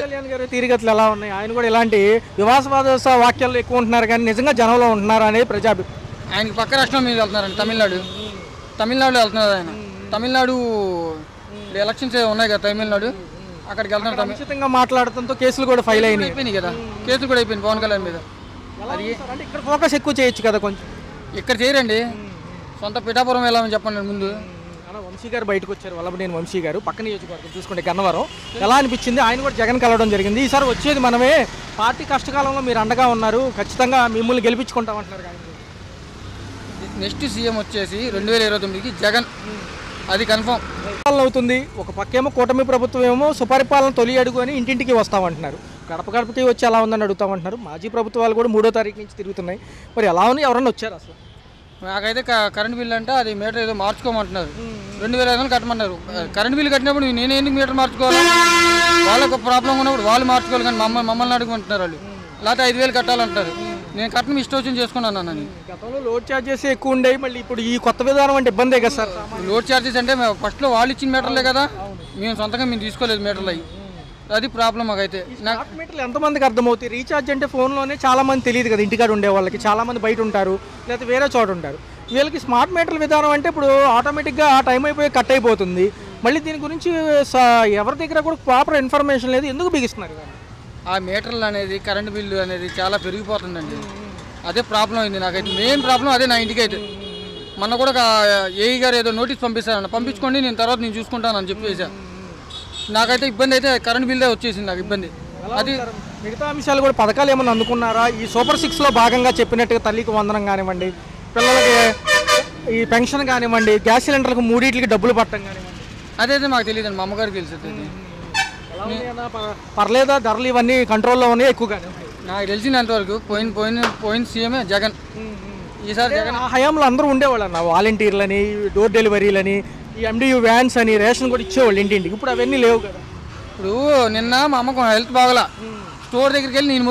కళ్యాణ్ గారు తీరుగతులు ఎలా ఉన్నాయి? ఆయన కూడా ఇలాంటి వివాసవాద వాక్యాలు ఎక్కువ ఉంటున్నారు, కానీ నిజంగా జనంలో ఉంటున్నారు అనేది ప్రజాభిప్రాయం. ఆయనకి పక్క రాష్ట్రం మీద వెళ్తున్నారండి, తమిళనాడులో వెళ్తున్నారు ఆయన. తమిళనాడు ఎలక్షన్స్ ఉన్నాయి కదా, తమిళనాడు అక్కడికి వెళ్తున్నారు. ఖచ్చితంగా మాట్లాడటంతో కేసులు కూడా ఫైల్ అయిపోయినాయి కదా, కేసులు కూడా అయిపోయింది పవన్ కళ్యాణ్ మీద. అది అంటే ఇక్కడ ఫోకస్ ఎక్కువ చేయొచ్చు కదా కొంచెం. ఇక్కడ చేయరండి, సొంత పిఠాపురం వెళ్ళామని చెప్పండి ముందు. వంశీ గారు బయటకు వచ్చారు, వల్లభనేని వంశీ గారు, పక్క నియోజకవర్గం చూసుకుంటే గన్నవరం. ఎలా అనిపించింది? ఆయన కూడా జగన్ కలవడం జరిగింది. ఈసారి వచ్చేది మనమే, పార్టీ కష్టకాలంలో మీరు అండగా ఉన్నారు, ఖచ్చితంగా మిమ్మల్ని గెలిపించుకుంటామంటున్నారు. నెక్స్ట్ సీఎం వచ్చేసి 2029కి జగన్, అది కన్ఫర్మ్ అవుతుంది. ఒక పక్కేమో కూటమి ప్రభుత్వం ఏమో సుపరిపాలన తొలి అడుగు అని ఇంటింటికి వస్తామంటున్నారు, గడప గడపకి వచ్చి ఎలా ఉందని అడుగుతామంటున్నారు. మాజీ ప్రభుత్వాలు కూడా 3వ తారీఖు నుంచి తిరుగుతున్నాయి. మరి ఎలా ఉంది? ఎవరన్నా వచ్చారు? అసలు నాకైతే కరెంట్ బిల్ అంటే అది మీటర్ ఏదో మార్చుకోమంటున్నారు, 2500 కట్టమన్నారు. కరెంట్ బిల్ కట్టినప్పుడు నేను ఎందుకు మీటర్ మార్చుకోవాలి? వాళ్ళకు ప్రాబ్లం ఉన్నప్పుడు వాళ్ళు మార్చుకోవాలి, కానీ మమ్మల్ని అడుగుమంటున్నారు వాళ్ళు. లేకపోతే 5000 కట్టాలంటారు. నేను కట్టడం ఇష్టం చేసుకున్నాను అన్న. గతంలో లోడ్ ఛార్జెస్ ఎక్కువ ఉండేవి, మళ్ళీ ఇప్పుడు ఈ కొత్త విధానం అంటే ఇబ్బందే కదా సార్? లోడ్ ఛార్జెస్ అంటే ఫస్ట్లో వాళ్ళు ఇచ్చిన మీటర్లే కదా, మేము సొంతంగా మేము తీసుకోలేదు మీటర్లు అవి, అది ప్రాబ్లం. మాకైతే మీటర్లు ఎంతమందికి అర్థమవుతాయి? రీఛార్జ్ అంటే ఫోన్లోనే చాలా మంది తెలియదు కదా, ఇంటికాడ ఉండే వాళ్ళకి. చాలా మంది బయట ఉంటారు, లేకపోతే వేరే చోట ఉంటారు. వీళ్ళకి స్మార్ట్ మీటర్ల విధానం అంటే ఇప్పుడు ఆటోమేటిక్గా టైం అయిపోయి కట్ అయిపోతుంది. మళ్ళీ దీని గురించి ఎవరి దగ్గర కూడా ప్రాపర్ ఇన్ఫర్మేషన్ లేదు, ఎందుకు బిగిస్తున్నారు? ఆ మీటర్లు అనేది కరెంట్ బిల్లు అనేది చాలా పెరిగిపోతుందండి, అదే ప్రాబ్లం అయింది నాకైతే. మెయిన్ ప్రాబ్లం అదే నా ఇంటికి అయితే. మొన్న కూడా ఏఈ గారు ఏదో నోటీస్ పంపిస్తారన్న, పంపించుకోండి నేను తర్వాత నేను చూసుకుంటాను అని చెప్పేసా. నాకైతే ఇబ్బంది అయితే కరెంట్ బిల్దే వచ్చేసింది నాకు ఇబ్బంది. అది మిగతా అంశాలు కూడా పథకాలు ఏమైనా అందుకున్నారా? ఈ సూపర్ 6లో భాగంగా చెప్పినట్టుగా తల్లికి వందనం కానివ్వండి, పిల్లలకి ఈ పెన్షన్ కానివ్వండి, గ్యాస్ సిలిండర్లకు 3కి డబ్బులు పట్టడం కానివ్వండి, అదైతే మాకు తెలియదండి, మా అమ్మగారికి తెలుసు. పర్లేదా? ధరలు ఇవన్నీ కంట్రోల్లో ఉన్నాయి ఎక్కువగానే? నాకు తెలిసినంతవరకు పోయిన సీఎమే జగన్. ఈసారి జగన్ హయాంలో అందరూ ఉండేవాళ్ళు అన్న, వాలంటీర్లని, డోర్ డెలివరీలని, ఈ ఎండియూ వ్యాన్స్ అని, రేషన్ కూడా ఇచ్చేవాళ్ళు ఇంటింటికి. ఇప్పుడు అవన్నీ లేవు కదా. ఇప్పుడు నిన్న మా అమ్మకు హెల్త్ బాగలా, స్టోర్ దగ్గరికి వెళ్ళి నేను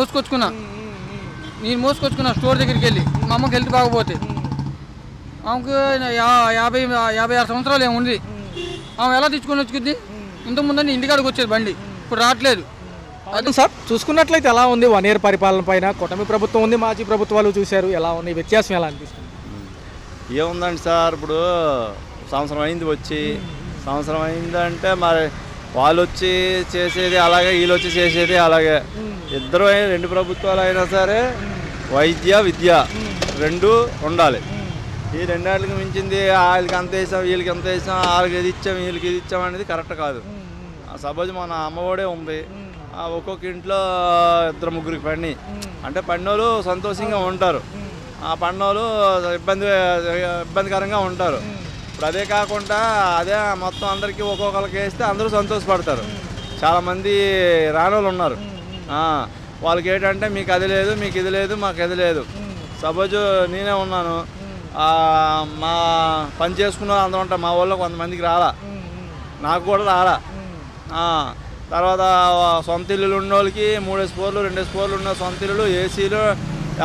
మోసుకొచ్చుకున్నా స్టోర్ దగ్గరికి వెళ్ళి. మా అమ్మకి హెల్త్ బాగపోతే ఆమెకు 56 సంవత్సరాలు ఏముంది, ఆమె ఎలా తెచ్చుకొని వచ్చుకుంది? ఇంతకుముందండి ఇంటికాడికి వచ్చేది బండి, ఇప్పుడు రావట్లేదు. అది సార్ చూసుకున్నట్లయితే ఎలా ఉంది 1 year పరిపాలన పైన? కూటమి ప్రభుత్వం ఉంది, మాజీ ప్రభుత్వాలు చూశారు, ఎలా ఉంది? వ్యత్యాసం ఎలా అనిపిస్తుంది? ఏముందండి సార్, ఇప్పుడు సంవత్సరం అయింది వచ్చి, సంవత్సరం అయిందంటే మరి వాళ్ళు వచ్చి చేసేది అలాగే, వీళ్ళు వచ్చి చేసేది అలాగే. ఇద్దరు 2 ప్రభుత్వాలు అయినా సరే వైద్య విద్య 2 ఉండాలి. ఈ 2 మించింది వాళ్ళకి అంత వేసాం, వీళ్ళకి ఎంత వేసాం, వాళ్ళకి ఇది ఇచ్చాం, వీళ్ళకి ఇది ఇచ్చాం అనేది కరెక్ట్ కాదు. సపోజ్ మన అమ్మఒడే ఉంది, ఒక్కొక్క ఇంట్లో 2-3కి పడినాయి అంటే పడినోళ్ళు సంతోషంగా ఉంటారు, ఆ పడినోళ్ళు ఇబ్బందికరంగా ఉంటారు. ఇప్పుడు అదే కాకుండా అదే మొత్తం అందరికీ ఒక్కొక్కరికి వేస్తే అందరూ సంతోషపడతారు. చాలామంది రానోళ్ళు ఉన్నారు, వాళ్ళకి ఏంటంటే మీకు అది లేదు, మీకు ఇది లేదు, మాకు ఇది లేదు. సపోజ్ నేనే ఉన్నాను, మా పని చేసుకున్న అందరూ ఉంటారు, మా ఊళ్ళో కొంతమందికి రాలా, నాకు కూడా రాలా. తర్వాత సొంత ఇల్లులు ఉన్న వాళ్ళకి 3 స్పోర్లు 2 స్పోర్లు ఉన్న సొంత ఇల్లులు, ఏసీలు,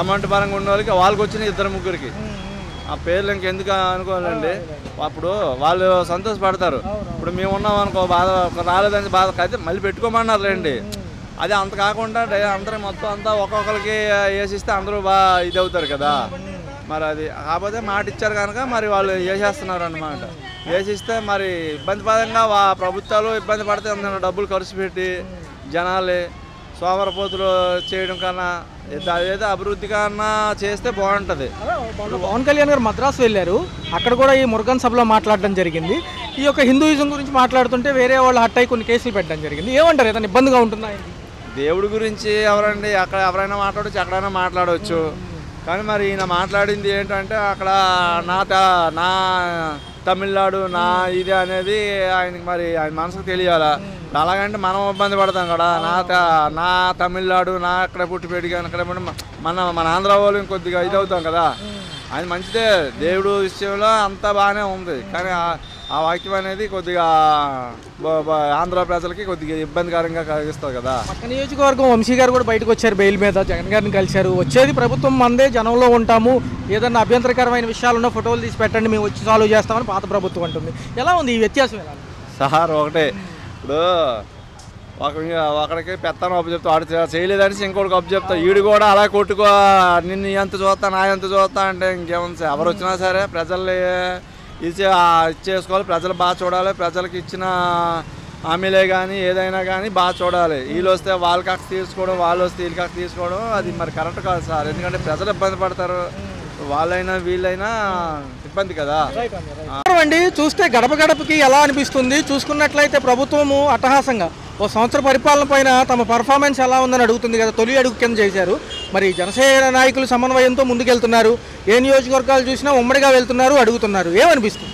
అమౌంట్ పరంగా ఉన్న వాళ్ళకి వాళ్ళకి వచ్చినాయి 2-3కి. ఆ పేర్లు ఇంకెందుకు అనుకోవాలండి, అప్పుడు వాళ్ళు సంతోషపడతారు. ఇప్పుడు మేము ఉన్నాం అనుకో, బాధ రాలేదని బాధ అయితే మళ్ళీ పెట్టుకోమన్నారు రండి. అదే అంత కాకుండా అందరూ మొత్తం అంతా ఒక్కొక్కరికి వేసిస్తే అందరూ బాగా ఇది అవుతారు కదా. మరి అది కాకపోతే మాట ఇచ్చారు కనుక మరి వాళ్ళు వేసేస్తున్నారు అన్నమాట. వేసిస్తే మరి ఇబ్బందిపరంగా ప్రభుత్వాలు ఇబ్బంది పడితే అందులో డబ్బులు ఖర్చు పెట్టి జనాలే సోమరపోతులు చేయడం కన్నా ఏదో అభివృద్ధి కన్నా చేస్తే బాగుంటుంది. పవన్ కళ్యాణ్ గారు మద్రాసు వెళ్ళారు, అక్కడ కూడా ఈ మురుగన్ సభలో మాట్లాడడం జరిగింది. ఈ యొక్క హిందూయిజం గురించి మాట్లాడుతుంటే వేరే వాళ్ళు హట్ అయి కొన్ని కేసులు పెట్టడం జరిగింది. ఏమంటారు, ఏదైనా ఇబ్బందిగా ఉంటుందా? దేవుడి గురించి ఎవరండి, అక్కడ ఎవరైనా మాట్లాడవచ్చు, ఎక్కడైనా మాట్లాడవచ్చు. కానీ మరి ఈయన మాట్లాడింది ఏంటంటే అక్కడ నా తమిళనాడు నా ఇది అనేది ఆయనకి మరి ఆయన మనసుకు తెలియాలా. అలాగంటే మనం ఇబ్బంది పడతాం కదా, నా తమిళనాడు నా అక్కడ పుట్టి పెరిగాను అక్కడ మన ఆంధ్ర వాళ్ళు కొద్దిగా ఇది అవుతాం కదా. ఆయన మంచిదే, దేవుడు విషయంలో అంతా బాగానే ఉంది. కానీ ఆ వాక్యం అనేది కొద్దిగా ఆంధ్ర ప్రజలకి కొద్దిగా ఇబ్బందికరంగా కలిగిస్తుంది కదా. పక్క నియోజకవర్గం వంశీ గారు కూడా బయటకు వచ్చారు, బెయిల్ మీద జగన్ గారిని కలిశారు. వచ్చేది ప్రభుత్వం మందే, జనంలో ఉంటాము, ఏదన్నా అభ్యంతరకరమైన విషయాలు ఉన్నా ఫోటోలు తీసి పెట్టండి, మేము వచ్చి సాల్వ్ చేస్తామని పాత ప్రభుత్వం అంటుంది. ఎలా ఉంది ఈ వ్యత్యాసం? ఎలా సార్ ఒకటే, ఇప్పుడు ఒకడికి పెత్తనం అప్పు చెప్తా, వాడు చేయలేదని ఇంకోటికి అప్పు చెప్తా, వీడు కూడా అలా కొట్టుకో నిన్ను ఎంత చూస్తా నా ఎంత చూస్తా అంటే ఇంకేముంది. ఎవరు వచ్చినా సరే ప్రజలు ఇచ్చేసుకోవాలి, ప్రజలు బాగా చూడాలి, ప్రజలకు ఇచ్చిన హామీలే కానీ ఏదైనా కానీ బాగా చూడాలి. వీళ్ళు వస్తే వాళ్ళకి అక్క తీసుకోవడం, వాళ్ళు వస్తే వీళ్ళకి అక్క తీసుకోవడం అది మరి కరెక్ట్ కాదు సార్. ఎందుకంటే ప్రజలు ఇబ్బంది పడతారు, వాళ్ళైనా వీళ్ళైనా ఇబ్బంది కదా అండి. చూస్తే గడప గడపకి ఎలా అనిపిస్తుంది, చూసుకున్నట్లయితే ప్రభుత్వము అట్టహాసంగా ఓ సంవత్సర పరిపాలన పైన తమ పర్ఫార్మెన్స్ ఎలా ఉందని అడుగుతుంది కదా. తొలి అడుగు కింద చేశారు. మరి జనసేన నాయకులు సమన్వయంతో ముందుకెళ్తున్నారు, ఏ నియోజకవర్గాలు చూసినా ఉమ్మడిగా వెళ్తున్నారు, అడుగుతున్నారు. ఏమనిపిస్తుంది?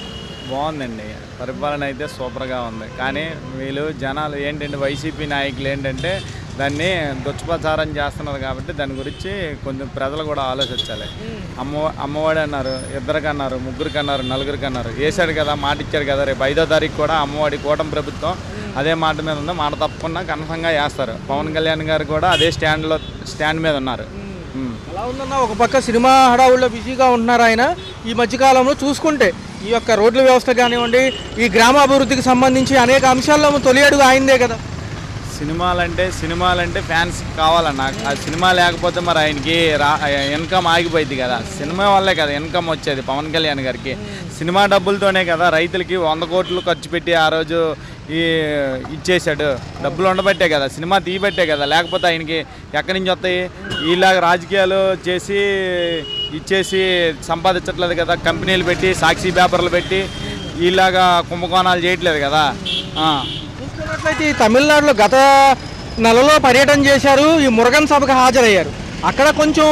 బాగుందండి, పరిపాలన అయితే సూపర్గా ఉంది. కానీ వీళ్ళు జనాలు ఏంటంటే వైసీపీ నాయకులు ఏంటంటే దాన్ని దుష్ప్రచారం చేస్తున్నారు కాబట్టి దాని గురించి కొంచెం ప్రజలు కూడా ఆలోచించాలి. అమ్మఒడి అన్నారు, ఇద్దరికి అన్నారు, ముగ్గురికి అన్నారు, నలుగురికి అన్నారు, వేసాడు కదా, మాట ఇచ్చాడు కదా. రేపు 5వ తారీఖు కూడా అమ్మఒడి కూటమి ప్రభుత్వం అదే మాట మీద ఉంది, మాట తప్పకుండా కన్ఫర్మ్గా వేస్తారు. పవన్ కళ్యాణ్ గారు కూడా అదే స్టాండ్ మీద ఉన్నారు. ఎలా ఉందన్నా, ఒక పక్క సినిమా హడావుల్లో బిజీగా ఉంటున్నారు ఆయన. ఈ మధ్యకాలంలో చూసుకుంటే ఈ యొక్క రోడ్ల వ్యవస్థ కానివ్వండి, ఈ గ్రామాభివృద్ధికి సంబంధించి అనేక అంశాల్లో తొలి అడుగు ఆయనదే కదా. సినిమాలంటే ఫ్యాన్స్ కావాలన్న, ఆ సినిమా లేకపోతే మరి ఆయనకి ఇన్కమ్ ఆగిపోయింది కదా. సినిమా వల్లే కదా ఇన్కమ్ వచ్చేది పవన్ కళ్యాణ్ గారికి. సినిమా డబ్బులతోనే కదా రైతులకి 100 కోట్లు ఖర్చు పెట్టి ఆ రోజు ఇచ్చేసాడు. డబ్బులు ఉండబట్టే కదా, సినిమా తీయబట్టే కదా, లేకపోతే ఆయనకి ఎక్కడి నుంచి వస్తాయి? ఇలాగ రాజకీయాలు చేసి ఇచ్చేసి సంపాదించట్లేదు కదా. కంపెనీలు పెట్టి, సాక్షి పేపర్లు పెట్టి ఇలాగా కుంభకోణాలు చేయట్లేదు కదా. చూసుకున్నట్లయితే ఈ తమిళనాడులో గత నెలలో పర్యటన చేశారు, ఈ మురుగన్ సభకు హాజరయ్యారు. అక్కడ కొంచెం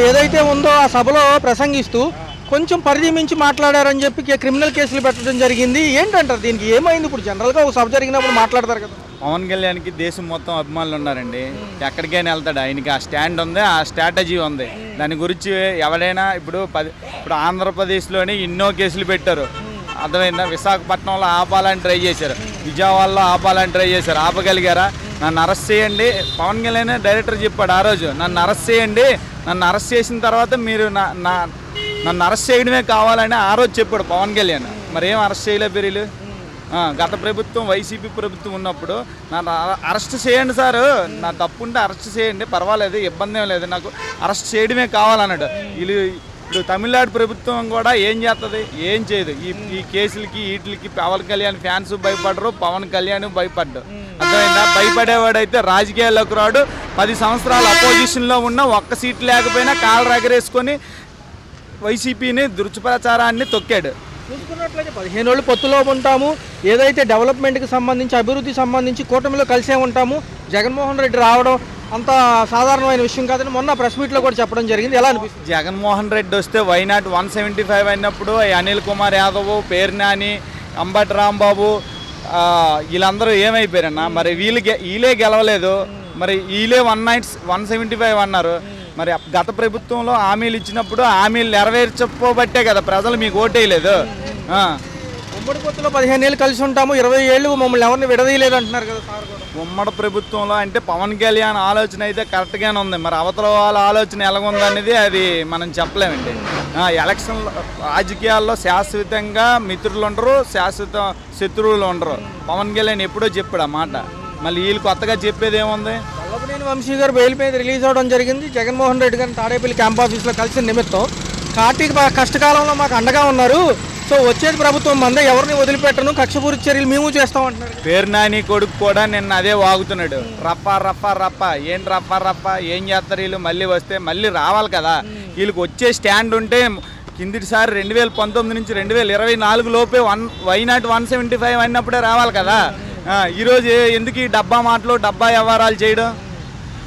ఏదైతే ఉందో ఆ సభలో ప్రసంగిస్తూ కొంచెం పరిధి మించి మాట్లాడారని చెప్పి క్రిమినల్ కేసులు పెట్టడం జరిగింది. ఏంటంటారు దీనికి? ఏమైంది? ఇప్పుడు జనరల్గా ఒక సభ జరిగినప్పుడు మాట్లాడతారు కదా. పవన్ కళ్యాణ్కి దేశం మొత్తం అభిమానులు ఉన్నారండి, ఎక్కడికైనా వెళ్తాడు. ఆయనకి ఆ స్టాండ్ ఉంది, ఆ స్ట్రాటజీ ఉంది. దాని గురించి ఎవరైనా ఇప్పుడు ఆంధ్రప్రదేశ్లోని ఎన్నో కేసులు పెట్టారు, అర్థమైందా? విశాఖపట్నంలో ఆపాలని ట్రై చేశారు, విజయవాడలో ఆపాలని ట్రై చేశారు, ఆపగలిగారా? నన్ను అరెస్ట్ చేయండి, పవన్ కళ్యాణ్ డైరెక్టర్ చెప్పాడు ఆ రోజు, నన్ను అరెస్ట్ చేయండి, నన్ను అరెస్ట్ చేసిన తర్వాత మీరు నన్ను అరెస్ట్ చేయడమే కావాలని ఆ రోజు చెప్పాడు పవన్ కళ్యాణ్. మరి ఏం అరెస్ట్ చేయలే వీళ్ళు? గత ప్రభుత్వం వైసీపీ ప్రభుత్వం ఉన్నప్పుడు నన్ను అరెస్ట్ చేయండి సార్, నా తప్పుంటే అరెస్ట్ చేయండి, పర్వాలేదు, ఇబ్బంది ఏం లేదు, నాకు అరెస్ట్ చేయడమే కావాలన్నాడు. ఇప్పుడు తమిళనాడు ప్రభుత్వం కూడా ఏం చేస్తుంది? ఏం చేయదు. ఈ కేసులకి వీటికి పవన్ కళ్యాణ్ ఫ్యాన్స్ భయపడరు, పవన్ కళ్యాణ్ భయపడ్డు. అర్థమైందా? భయపడేవాడైతే రాజకీయాల్లోకి రాడు. 10 సంవత్సరాలు అపోజిషన్లో ఉన్న ఒక్క సీట్ లేకపోయినా కాళ్ళు రగరేసుకొని వైసీపీని దుష్ప్రచారాన్ని తొక్కాడు. చూసుకున్నట్లయితే 15 ఏళ్ళు పొత్తులో ఉంటాము, ఏదైతే డెవలప్మెంట్కి సంబంధించి, అభివృద్ధికి సంబంధించి కూటమిలో కలిసే ఉంటాము. జగన్మోహన్ రెడ్డి రావడం అంత సాధారణమైన విషయం కాదని మొన్న ప్రెస్ మీట్లో కూడా చెప్పడం జరిగింది. ఎలా అనిపిస్తుంది? జగన్మోహన్ రెడ్డి వస్తే వైనాట్ 175 అయినప్పుడు అనిల్ కుమార్ యాదవ్, పేర్నాని, అంబటి రాంబాబు వీళ్ళందరూ ఏమైపోయారన్నా? మరి వీళ్ళే గెలవలేదు, మరి వీళ్ళే 175 అన్నారు. మరి గత ప్రభుత్వంలో హామీలు ఇచ్చినప్పుడు హామీలు నెరవేర్చకపోబట్టే కదా ప్రజలు మీకు ఓటేయలేదు. ఉమ్మడి పొత్తులో 15 ఏళ్ళు కలిసి ఉంటాము, 20 ఏళ్ళు మమ్మల్ని ఎవరిని విడదీయలేదు అంటున్నారు కదా సార్ కూడా. ఉమ్మడి ప్రభుత్వంలో అంటే పవన్ కళ్యాణ్ ఆలోచన అయితే కరెక్ట్గానే ఉంది, మరి అవతల వాళ్ళ ఆలోచన ఎలాగుందనేది అది మనం చెప్పలేమండి. ఎలక్షన్ రాజకీయాల్లో శాశ్వతంగా మిత్రులు ఉండరు, శాశ్వత శత్రువులు ఉండరు. పవన్ కళ్యాణ్ ఎప్పుడో చెప్పాడు ఆ మాట, మళ్ళీ వీళ్ళు కొత్తగా చెప్పేది ఏముంది? వల్లభనేని వంశీ గారు బెయిల్ మీద రిలీజ్ అవ్వడం జరిగింది. జగన్మోహన్ రెడ్డి గారిని తాడేపల్లి క్యాంప్ ఆఫీస్లో కలిసిన నిమిత్తం కార్తీక్ కష్టకాలంలో మాకు అండగా ఉన్నారు, సో వచ్చేది ప్రభుత్వం మందే, ఎవరిని వదిలిపెట్టను, కక్షపూరిత చర్యలు మేము చేస్తామంటున్నారు. పేర్నాని కొడుకు కూడా నిన్న అదే వాగుతున్నాడు, రప్ప రప్ప రప్ప. ఏంటి రప్ప రప్ప? ఏం చేస్తారు వీళ్ళు? మళ్ళీ వస్తే మళ్ళీ రావాలి కదా. వీళ్ళకి వచ్చే స్టాండ్ ఉంటే కిందిసారి 2019 నుంచి 2024 లోపే వైనాట్ 175 అయినప్పుడే రావాలి కదా. ఈరోజు ఎందుకు ఈ డబ్బా మాటలు, డబ్బా వ్యవహారాలు చేయడం?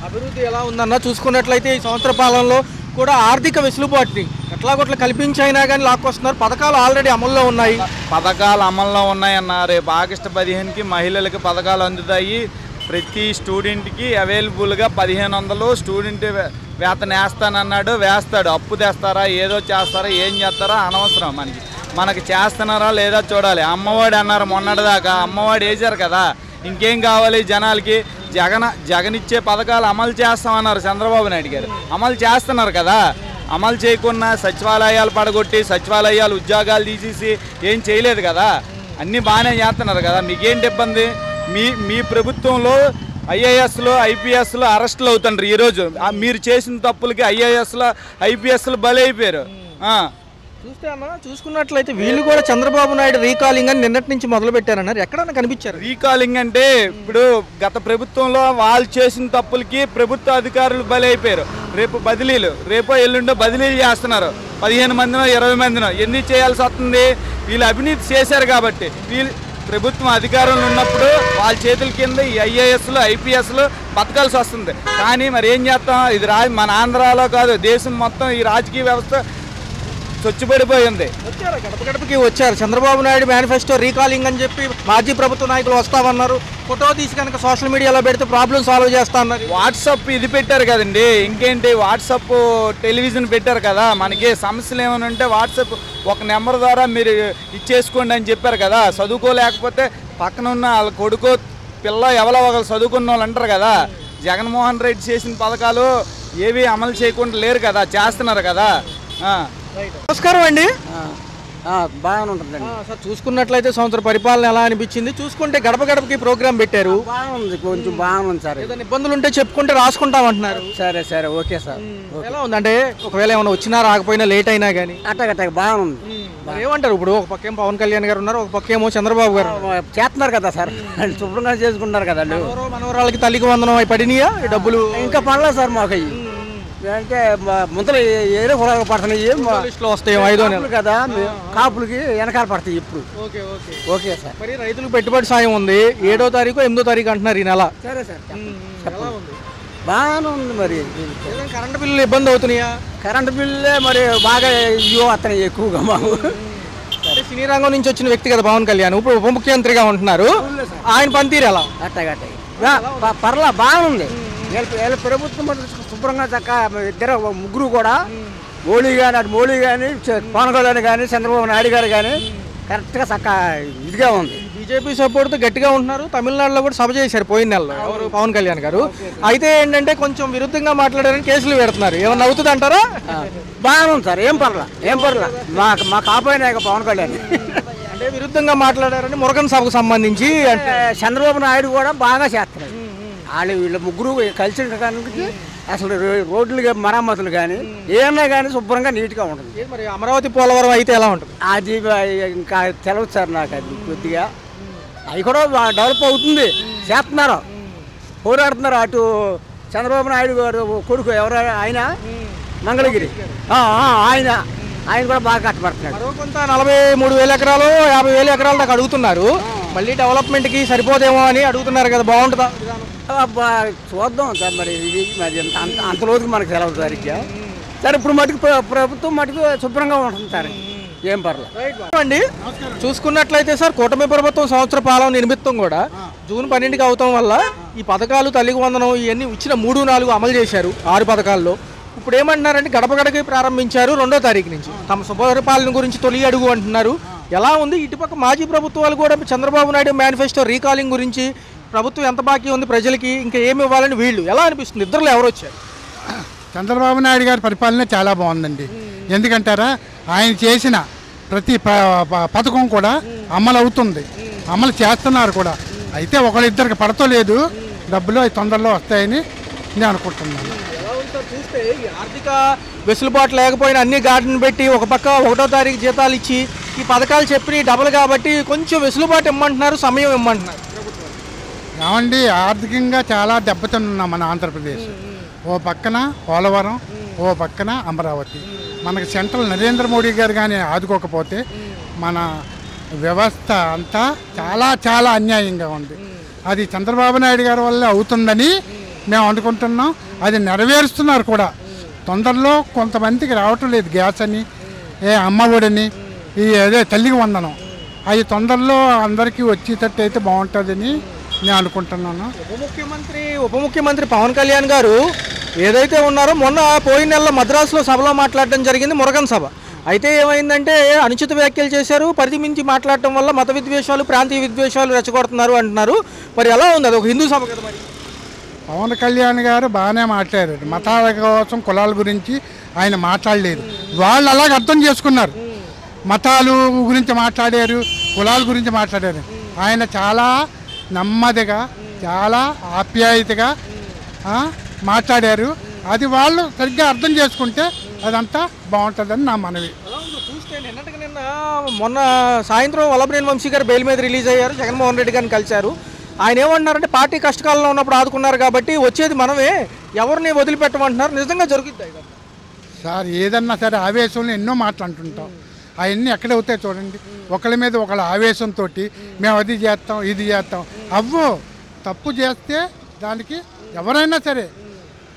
అభివృద్ధి ఎలా ఉందన్న చూసుకున్నట్లయితే ఈ సంవత్సర పాలనలో కూడా ఆర్థిక వెసులుబాటుని ఎట్లాగొట్లా కల్పించైనా కానీ లాక్కొస్తున్నారు. పథకాలు ఆల్రెడీ అమల్లో ఉన్నాయి. పథకాలు అమల్లో ఉన్నాయన్న. రేపు ఆగస్టు 15కి మహిళలకు పథకాలు అందుతాయి. ప్రతి స్టూడెంట్కి అవైలబుల్గా 1500 స్టూడెంట్ వేతన వేస్తానన్నాడు, వేస్తాడు. అప్పు తెస్తారా, ఏదో చేస్తారా, ఏం చేస్తారా అనవసరం, మనకి చేస్తున్నారా లేదా చూడాలి. అమ్మఒడి అన్నారు మొన్నటిదాకా, అమ్మఒడి వేసారు కదా, ఇంకేం కావాలి జనాలకి? జగన్ ఇచ్చే పథకాలు అమలు చేస్తామన్నారు చంద్రబాబు నాయుడు గారు, అమలు చేస్తున్నారు కదా. అమలు చేయకుండా సచివాలయాలు పడగొట్టి, సచివాలయాలు ఉద్యోగాలు తీసేసి ఏం చేయలేదు కదా, అన్నీ బాగానే చేస్తున్నారు కదా. మీకేంటి ఇబ్బంది? మీ ప్రభుత్వంలో ఐఏఎస్లు ఐపీఎస్లు అరెస్టులు అవుతుండ్రు ఈరోజు. మీరు చేసిన తప్పులకి ఐఏఎస్లు ఐపీఎస్లు బలైపోయారు. చూస్తే అన్న చూసుకున్నట్లయితే వీళ్ళు కూడా చంద్రబాబు నాయుడు రీకాలింగ్ అని నిన్నటి నుంచి మొదలు పెట్టారన్నారు. ఎక్కడన్నా కనిపించారు? రీకాలింగ్ అంటే ఇప్పుడు గత ప్రభుత్వంలో వాళ్ళు చేసిన తప్పులకి ప్రభుత్వ అధికారులు బలైపోయారు. రేపు బదిలీలు, రేపో ఎల్లుండో బదిలీలు చేస్తున్నారు. 15 మందినో 20 మందినో ఎందుకు చేయాల్సి వస్తుంది? వీళ్ళు అవినీతి చేశారు కాబట్టి. వీళ్ళు ప్రభుత్వం అధికారంలో ఉన్నప్పుడు వాళ్ళ చేతుల కింద ఈ ఐఏఎస్లు ఐపీఎస్లు బతకాల్సి వస్తుంది. కానీ మరి ఏం చేస్తాం? ఇది మన ఆంధ్రాలో కాదు, దేశం మొత్తం ఈ రాజకీయ వ్యవస్థ స్వచ్ఛపడిపోయింది. వచ్చారు, గడప గడపకి వచ్చారు. చంద్రబాబు నాయుడు మేనిఫెస్టో రీకాలింగ్ అని చెప్పి మాజీ ప్రభుత్వ నాయకులు వస్తామన్నారు. ఫోటో తీసి కనుక సోషల్ మీడియాలో పెడితే ప్రాబ్లం సాల్వ్ చేస్తా అన్నారు. వాట్సాప్ ఇది పెట్టారు కదండి, ఇంకేంటి వాట్సాప్ టెలివిజన్ పెట్టారు కదా. మనకి సమస్యలు ఏమైనా ఉంటే వాట్సాప్ ఒక నెంబర్ ద్వారా మీరు ఇచ్చేసుకోండి అని చెప్పారు కదా. చదువుకోలేకపోతే పక్కన ఉన్న వాళ్ళ కొడుకో పిల్ల ఎవరో ఒకరు చదువుకున్న వాళ్ళు అంటారు కదా. జగన్మోహన్ రెడ్డి చేసిన పథకాలు ఏవి అమలు చేయకుండా లేరు కదా, చేస్తున్నారు కదా. నమస్కారం అండి. బాగానే ఉంటుందండి సార్, చూసుకున్నట్లయితే సంవత్సర పరిపాలన ఎలా అనిపించింది? చూసుకుంటే గడప గడపకి ప్రోగ్రామ్ పెట్టారు. బాగుంది, కొంచెం బాగుంది సార్. ఏదైనా ఇబ్బందులు ఉంటే చెప్పుకుంటే రాసుకుంటామంటున్నారు. సరే సరే, ఓకే సార్. ఎలా ఉంది అంటే ఒకవేళ ఏమైనా వచ్చినా రాకపోయినా లేట్ అయినా కానీ అట్టగట్ట బాగుంది. ఏమంటారు? ఇప్పుడు ఒక పక్కేం పవన్ కళ్యాణ్ గారు ఉన్నారు, ఒక పక్కేమో చంద్రబాబు గారు చేస్తున్నారు కదా సార్, శుభ్రంగా చేసుకుంటారు కదా. మనవరాలకి తల్లికి వందనం అవి పడినాయా డబ్బులు? ఇంకా పడలేదు సార్ మాకు. అవి అంటే ముందర ఏదో పొలాలు పడుతున్నాయి, వస్తాయి 5వ నెల కదా, కాపులకి వెనకాల పడతాయి ఇప్పుడు. Okay okay okay sir. మరి రైతులకు పెట్టుబడి సాయం ఉంది. 7వ తారీఖు 8వ తారీఖు అంటున్నారు ఈ నెల. సరే సార్, బాగానే ఉంది. మరి కరెంటు బిల్లులు ఇబ్బంది అవుతున్నాయా? కరెంటు బిల్లే మరి బాగా అతను ఎక్కువగా మాకు. సినీ రంగం నుంచి వచ్చిన వ్యక్తి కదా పవన్ కళ్యాణ్, ఇప్పుడు ఉప ముఖ్యమంత్రిగా ఉంటున్నారు. ఆయన పనితీరు ఎలా? అట్టగట్ట పర్లా బాగుంది. వీళ్ళ ప్రభుత్వం శుభ్రంగా చక్క ఇద్దరు ముగ్గురు కూడా మోడీ కానీ అటు మోడీ కానీ పవన్ కళ్యాణ్ కానీ చంద్రబాబు నాయుడు గారు కానీ కరెక్ట్గా చక్క ఇదిగా ఉంది. బీజేపీ సపోర్ట్తో గట్టిగా ఉంటున్నారు. తమిళనాడులో కూడా సభ చేశారు పోయిన నెలలో ఎవరు పవన్ కళ్యాణ్ గారు. అయితే ఏంటంటే కొంచెం విరుద్ధంగా మాట్లాడారని కేసులు పెడుతున్నారు. ఏమన్నా అవుతుంది అంటారా? బాగానే ఉంది సార్, ఏం పర్లా మా కాపాయినా పవన్ కళ్యాణ్. అంటే విరుద్ధంగా మాట్లాడారని మురగన్ సభకు సంబంధించి అంటే చంద్రబాబు నాయుడు కూడా బాగా చేస్తున్నారు. వాళ్ళు వీళ్ళ ముగ్గురు కలిసి అసలు రోడ్లు మరమ్మతులు కానీ ఏమన్నా కానీ శుభ్రంగా నీట్గా ఉంటుంది. మరి అమరావతి పోలవరం అయితే ఎలా ఉంటుంది? అది ఇంకా తెలవదు సార్ నాకు. అది కొద్దిగా అవి కూడా డెవలప్ అవుతుంది, చేస్తున్నారు, పోరాడుతున్నారు. అటు చంద్రబాబు నాయుడు గారు కొడుకు ఎవరు ఆయన మంగళగిరి, ఆయన కూడా బాగా కష్టపడుతున్నాడు. కొంత 43,000 ఎకరాలు 50,000 ఎకరాల దాకా అడుగుతున్నారు. మళ్ళీ డెవలప్మెంట్కి సరిపోదేమో అని అడుగుతున్నారు కదా, బాగుంటుందా? చూద్దాం సార్. మరి ఇది మరి అంత రోజుకి మనకు తెలవదు సరిగ్గా. సరే, ఇప్పుడు మటుకు ప్రభుత్వం మటుకు శుభ్రంగా ఉంటుంది సార్, ఏం పర్లేదు అండి. చూసుకున్నట్లయితే సార్, కూటమి ప్రభుత్వం సంవత్సర పాలన నిమిత్తం కూడా జూన్ 12కి అవటం వల్ల ఈ పథకాలు తల్లికి వందనం ఇవన్నీ ఇచ్చిన 3-4 అమలు చేశారు 6 పథకాల్లో. ఇప్పుడు ఏమంటున్నారంటే గడప గడపకి ప్రారంభించారు 2వ తారీఖు నుంచి. తమ సుపరిపాలన గురించి తొలి అడుగు అంటున్నారు. ఎలా ఉంది? ఇటుపక్క మాజీ ప్రభుత్వాలు కూడా చంద్రబాబు నాయుడు మేనిఫెస్టో రీకాలింగ్ గురించి ప్రభుత్వం ఎంత బాకీ ఉంది ప్రజలకి, ఇంకా ఏమి ఇవ్వాలని వీళ్ళు ఎలా అనిపిస్తుంది? ఇద్దరులో ఎవరు వచ్చారు? చంద్రబాబు నాయుడు గారి పరిపాలన చాలా బాగుందండి. ఎందుకంటారా, ఆయన చేసిన ప్రతి పథకం కూడా అమలు అవుతుంది, అమలు చేస్తున్నారు కూడా. అయితే ఒకళ్ళిద్దరికి పడతలేదు డబ్బులు, అవి తొందరలో వస్తాయని నేను అనుకుంటున్నాను. చూస్తే ఆర్థిక వెసులుబాటు లేకపోయినా అన్ని గార్డెన్ పెట్టి ఒక పక్క 1వ తారీఖు జీతాలు ఇచ్చి ఈ పథకాలు చెప్పి డబుల్ కాబట్టి కొంచెం వెసులుబాటు ఇమ్మంటున్నారు, సమయం ఇమ్మంటున్నారు. ఏమండి, ఆర్థికంగా చాలా దెబ్బతిన్నాం మన ఆంధ్రప్రదేశ్. ఓ పక్కన పోలవరం, ఓ పక్కన అమరావతి. మనకి సెంట్రల్ నరేంద్ర మోడీ గారు కానీ ఆదుకోకపోతే మన వ్యవస్థ అంతా చాలా చాలా అన్యాయంగా ఉంది. అది చంద్రబాబు నాయుడు గారి వల్ల అవుతుందని మేము అనుకుంటున్నాం. అది నెరవేరుస్తున్నారు కూడా. తొందరలో కొంతమందికి రావటం లేదు గ్యాస్ అని, అమ్మఒడని, అదే తల్లికి వందనం, అవి తొందరలో అందరికీ వచ్చేటట్టు అయితే బాగుంటుందని నేను అనుకుంటున్నాను. ఉప ముఖ్యమంత్రి పవన్ కళ్యాణ్ గారు ఏదైతే ఉన్నారో మొన్న పోయిన నెలలో మద్రాసులో సభలో మాట్లాడడం జరిగింది, మురగన్ సభ. అయితే ఏమైందంటే అనుచిత వ్యాఖ్యలు చేశారు, పరిధి మించి మాట్లాడటం వల్ల మత విద్వేషాలు ప్రాంతీయ విద్వేషాలు రెచ్చగొడుతున్నారు అంటున్నారు. మరి ఎలా ఉంది? అది ఒక హిందూ సభ కదా. మరి పవన్ కళ్యాణ్ గారు బాగానే మాట్లాడారు. మతాల కోసం కులాల గురించి ఆయన మాట్లాడలేదు. వాళ్ళు అలాగ అర్థం చేసుకున్నారు. మతాలు గురించి మాట్లాడారు, కులాల గురించి మాట్లాడారు. ఆయన చాలా నెమ్మదిగా చాలా ఆప్యాయతగా మాట్లాడారు. అది వాళ్ళు సరిగ్గా అర్థం చేసుకుంటే అదంతా బాగుంటుందని నా మనవి. చూస్తే నిన్న మొన్న సాయంత్రం వల్లభనేని వంశీ గారు బెయిల్ మీద రిలీజ్ అయ్యారు. జగన్మోహన్ రెడ్డి గారిని కలిశారు. ఆయన ఏమంటున్నారంటే పార్టీ కష్టకాలంలో ఉన్నప్పుడు ఆదుకున్నారు కాబట్టి వచ్చేది మనమే, ఎవరిని వదిలిపెట్టమంటున్నారు. నిజంగా జరుగుద్ది సార్? ఏదన్నా సరే ఆవేశంలో ఎన్నో మాటలు అంటుంటాం. అవన్నీ ఎక్కడ అవుతాయి చూడండి. ఒకళ్ళ మీద ఒకళ్ళ ఆవేశంతో మేము అది చేస్తాం ఇది చేస్తాం. తప్పు చేస్తే దానికి ఎవరైనా సరే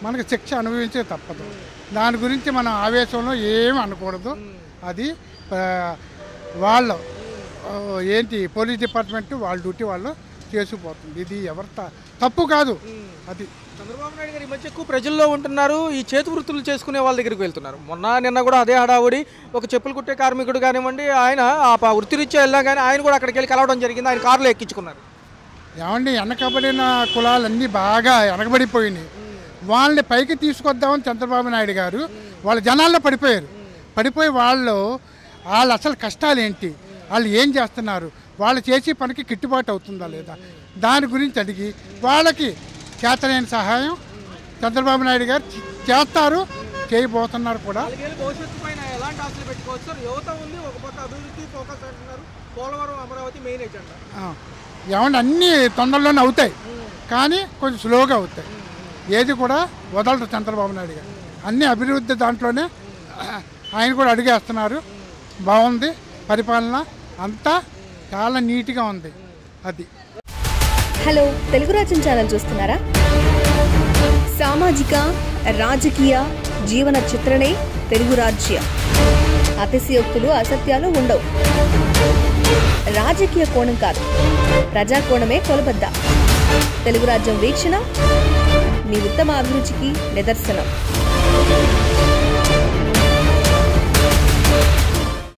మనకు శిక్ష అనుభవించే తప్పదు. దాని గురించి మనం ఆవేశంలో ఏమి అనకూడదు. అది వాళ్ళు పోలీస్ డిపార్ట్మెంట్ వాళ్ళ డ్యూటీ వాళ్ళు చేసుకుపోతుంది. ఇది ఎవరి తప్పు కాదు. అది చంద్రబాబు నాయుడు గారు ఈ మధ్య ఎక్కువ ప్రజల్లో ఉంటున్నారు. ఈ చేతి వృత్తులు చేసుకునే వాళ్ళ దగ్గరికి వెళ్తున్నారు. నిన్న కూడా అదే హడావుడి. ఒక చెప్పులు కుట్టే కార్మికుడు కానివ్వండి, ఆయన ఆ వృత్తిరీత్యా వెళ్ళా కానీ ఆయన కూడా అక్కడికి వెళ్ళి కలవడం జరిగింది. ఆయన కారులో ఎక్కించుకున్నారు. ఏమండి, వెనకబడిన కులాలన్నీ బాగా వెనకబడిపోయినాయి. వాళ్ళని పైకి తీసుకొద్దామని చంద్రబాబు నాయుడు గారు వాళ్ళ జనాల్లో పడిపోయి వాళ్ళు అసలు కష్టాలు ఏంటి, వాళ్ళు ఏం చేస్తున్నారు, వాళ్ళు చేసే పనికి గిట్టుబాటు అవుతుందా లేదా, దాని గురించి అడిగి వాళ్ళకి చేతనైన సహాయం చంద్రబాబు నాయుడు గారు చేస్తారు, చేయబోతున్నారు కూడా. భవిష్యత్తు పైన ఎలాంటి ఆశలు పెట్టుకోవచ్చు? యువత ఉంది, ఒక పక్క అభివృద్ధి ఫోకస్ అంటున్నారు. Polavaram Amaravati main agenda. ఏమంటే అన్నీ తొందరలోనే అవుతాయి కానీ కొంచెం స్లోగా అవుతాయి. ఏది కూడా వదలరు చంద్రబాబు నాయుడు గారు. అన్ని అభివృద్ధి దాంట్లోనే ఆయన కూడా అడిగేస్తున్నారు. బాగుంది పరిపాలన, అంతా చాలా నీట్గా ఉంది. అది హలో తెలుగు రాజ్యం ఛానల్ చూస్తున్నారా? సామాజిక రాజకీయ జీవన చిత్రణే తెలుగు రాజ్యం. అతిశయోక్తులు అసత్యాలు ఉండవు. రాజకీయ కోణం కాదు, ప్రజా కోణమే కొలబద్ద. తెలుగు రాజ్యం వీక్షణ మీ ఉత్తమ అభిరుచికి నిదర్శనం.